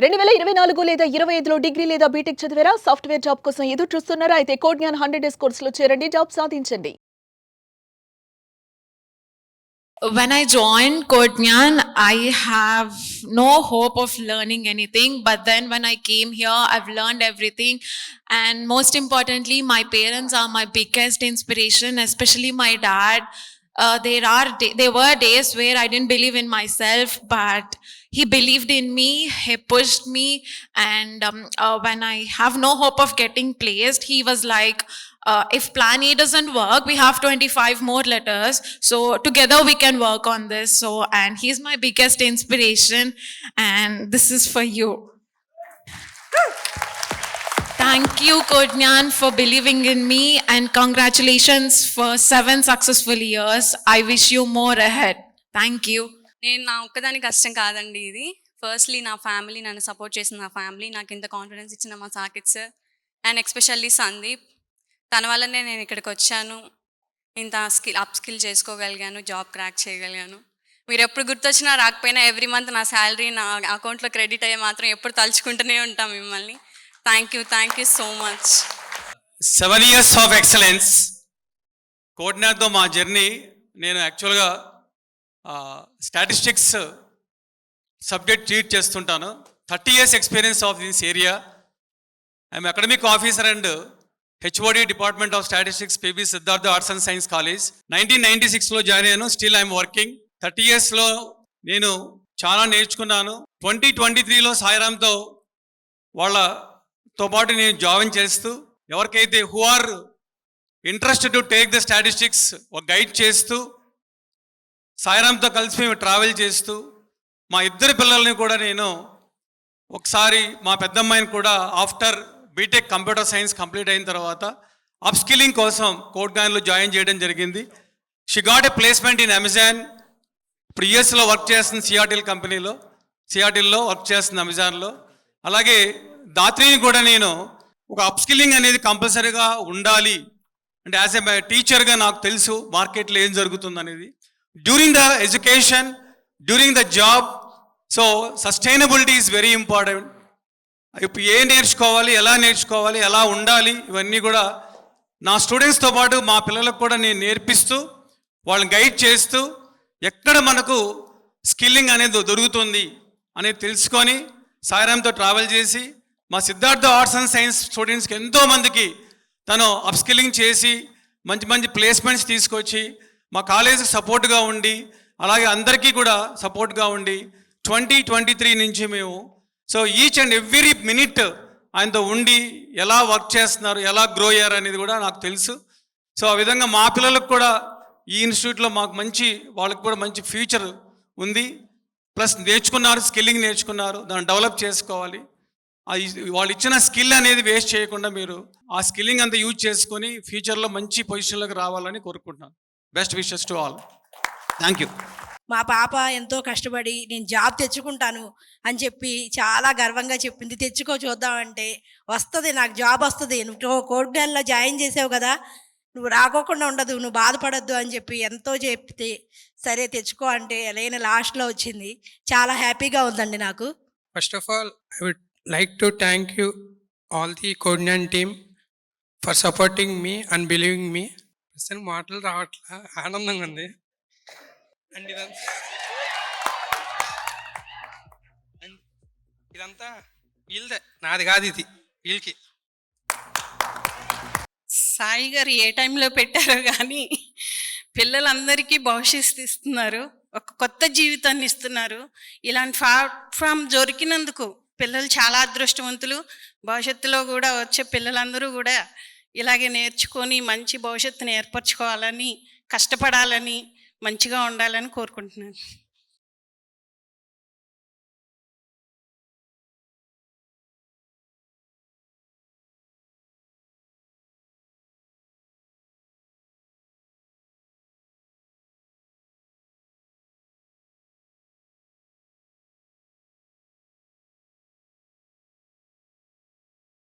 2024 లేదా 25లో డిగ్రీ లేదా బీటెక్ చదివారా? సాఫ్ట్‌వేర్ జాబ్ కోసం ఎదురు చూస్తున్నారా? అయితే కోడ్ జ్ఞాన్ 100 డేస్ కోర్సులో చేరండి. జాబ్ సాధించండి. When I joined Kodnyan, I have no hope of learning anything. But then when I came here, I've learned everything. And most importantly, my parents are my biggest inspiration, especially my dad. There were days where I didn't believe in myself, but he believed in me, he pushed me. And when I have no hope of getting placed, he was like, if plan A doesn't work, we have 25 more letters. So together we can work on this. So, and he's my biggest inspiration. And this is for you. Thank you, Kodnyan, for believing in me. And congratulations for 7 successful years. I wish you more ahead. Thank you. నేను నా ఒక్కదాని కష్టం కాదండి ఇది. Firstly నా family, నన్ను support చేసిన నా ఫ్యామిలీ, నాకు ఇంత కాన్ఫిడెన్స్ ఇచ్చిన మా Sakith sir and especially Sandeep. తన వల్లనే నేను ఇక్కడికి వచ్చాను, ఇంత స్కిల్ చేసుకోగలిగాను, జాబ్ క్రాక్ చేయగలిగాను. మీరు ఎప్పుడు గుర్తొచ్చినా రాకపోయినా ఎవ్రీ మంత్ నా శాలరీ నా అకౌంట్లో క్రెడిట్ అయ్యే మాత్రం ఎప్పుడు తలుచుకుంటూనే ఉంటాం మిమ్మల్ని. Thank you so much. 7 years of excellence. కోడ్నాతో మా జర్నీ, నేను యాక్చువల్గా స్టాటిస్టిక్స్ సబ్జెక్ట్ ట్రీట్ చేస్తుంటాను. 30 years experience of this area. I'm academic officer and HOD department of statistics, PB Siddhartha arts and science college. 1996లో జాయిన్ అయ్యాను. Still I'm working. 30 yearsలో నేను చాలా నేర్చుకున్నాను. 2023లో సాయిరామ్తో వాళ్ళతో పాటు నేను జాయిన్ చేస్తూ, ఎవరికైతే who are interested to take the statistics ఒక గైడ్ చేస్తూ, సాయిరామ్తో కలిసి మేము ట్రావెల్ చేస్తూ, మా ఇద్దరు పిల్లల్ని కూడా నేను ఒకసారి మా పెద్దమ్మాయిని కూడా after BTech computer science complete అయిన తర్వాత అప్స్కిల్లింగ్ కోసం కోడ్గాన్లో జాయిన్ చేయడం జరిగింది. She got a placement in Amazon. ఇప్పుడు యుఎస్లో వర్క్ చేస్తుంది, సియాటిల్లో వర్క్ చేస్తుంది అమెజాన్లో. అలాగే దాత్రిని కూడా నేను ఒక అప్స్కిల్లింగ్ అనేది కంపల్సరీగా ఉండాలి అంటే యాజ్ ఎ టీచర్గా నాకు తెలుసు మార్కెట్లో ఏం జరుగుతుంది అనేది. During the education, during the job, so sustainability is very important. ఇప్పుడు నేర్చుకోవాలి, ఎలా ఉండాలి, ఇవన్నీ కూడా నా స్టూడెంట్స్తో పాటు మా పిల్లలకు కూడా నేను నేర్పిస్తూ, వాళ్ళని గైడ్ చేస్తూ, ఎక్కడ మనకు స్కిల్లింగ్ అనేది దొరుకుతుంది అనేది తెలుసుకొని సాయిరామ్తో ట్రావెల్ చేసి, మా సిద్ధార్థ ఆర్ట్స్ అండ్ సైన్స్ స్టూడెంట్స్కి ఎంతోమందికి తను అప్స్కిల్లింగ్ చేసి మంచి మంచి ప్లేస్మెంట్స్ తీసుకొచ్చి మా కాలేజీకి సపోర్ట్గా ఉండి, అలాగే అందరికీ కూడా సపోర్ట్గా ఉండి 2023 నుంచి మేము so each and every minute ఆయనతో ఉండి ఎలా వర్క్ చేస్తున్నారు, ఎలా గ్రో అయ్యారు అనేది కూడా నాకు తెలుసు. సో ఆ విధంగా మా పిల్లలకు కూడా ఈ ఇన్స్టిట్యూట్లో వాళ్ళకి కూడా మంచి ఫ్యూచర్ ఉంది. ప్లస్ స్కిల్లింగ్ నేర్చుకున్నారు, దాన్ని డెవలప్ చేసుకోవాలి. వాళ్ళు ఇచ్చిన స్కిల్ అనేది వేస్ట్ చేయకుండా మీరు ఆ స్కిల్లింగ్ అంతా యూజ్ చేసుకొని ఫ్యూచర్లో మంచి పొజిషన్లోకి రావాలని కోరుకుంటున్నాను. Best wishes to all. Thank you. మా పాప ఎంతో కష్టపడి నేను జాబ్ తెచ్చుకుంటాను అని చెప్పి చాలా గర్వంగా చెప్పింది. తెచ్చుకో చూద్దామంటే వస్తుంది, నాకు జాబ్ వస్తుంది, నువ్వు కోడ్గాన్లో జాయిన్ చేసావు కదా, నువ్వు రాకోకుండా ఉండదు, నువ్వు బాధపడద్దు అని చెప్పి ఎంతో చెప్తే సరే తెచ్చుకో అంటే ఎలాగైనా లాస్ట్లో వచ్చింది. చాలా హ్యాపీగా ఉందండి నాకు. First of all I would like to thank you all the Kodnyan team for supporting me and believing me. ప్రస్తుతం మాటలు రావట్లా, ఆనందంగా ఉంది. అండ్ ఇదంతా వీళ్ళదే, నాది కాదు, ఇది వీళ్ళకి. సాయి గారు ఏ టైంలో పెట్టారో కానీ పిల్లలందరికీ భవిష్యత్తు ఇస్తున్నారు, ఒక కొత్త జీవితాన్ని ఇస్తున్నారు. ఇలాంటి ప్లాట్ఫామ్ దొరికినందుకు పిల్లలు చాలా అదృష్టవంతులు. భవిష్యత్తులో కూడా వచ్చే పిల్లలందరూ కూడా ఇలాగే నేర్చుకొని మంచి భవిష్యత్తుని ఏర్పరచుకోవాలని, కష్టపడాలని, మంచిగా ఉండాలని కోరుకుంటున్నాను.